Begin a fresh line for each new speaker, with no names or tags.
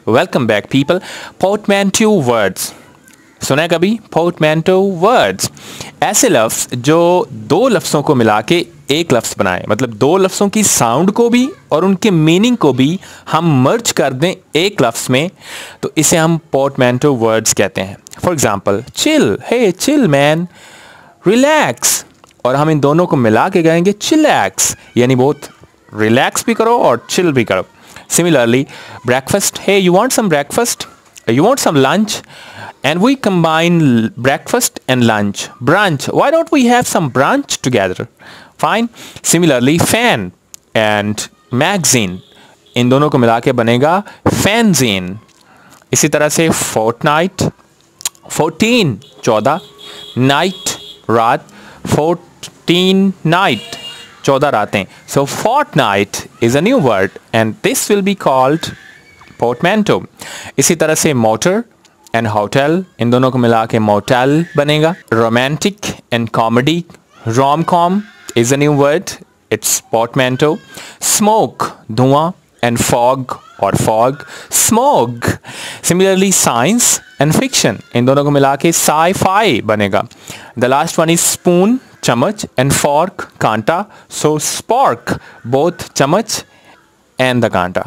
Welcome back people. Portmanteau words सुना है कभी? पोर्टमैंटो वर्ड्स ऐसे लफ्ज़ जो दो लफ्ज़ों को मिला के एक लफ्ज़ बनाए, मतलब दो लफ्ज़ों की साउंड को भी और उनके मीनिंग को भी हम मर्ज कर दें एक लफ्ज़ में, तो इसे हम पोर्टमैंटो वर्ड्स कहते हैं। For example, chill, hey chill man, relax, और हम इन दोनों को मिला के कहेंगे चिलैक्स, यानी बहुत रिलैक्स भी करो और चिल भी करो। Similarly, breakfast, hey, you want some breakfast? You want some lunch? And we combine breakfast and lunch. Brunch, why don't we have some brunch together? Fine. Similarly, fan and magazine, इन दोनों को मिला के बनेगा fanzine. इसी तरह से fortnight, 14 14, night रात, 14 night 14 रातें. So fortnight is a new word and this will be called portmanteau. इसी तरह से motor and hotel, इन दोनों को मिला के motel बनेगा. Romantic and comedy, rom-com is a new word, it's portmanteau. Smoke, धुआं, and fog or fog, smog. Similarly, science and fiction, इन दोनों को मिला के sci-fi बनेगा. The last one is spoon, चम्मच, and fork, कांटा. So spork, both चम्मच and the कांटा.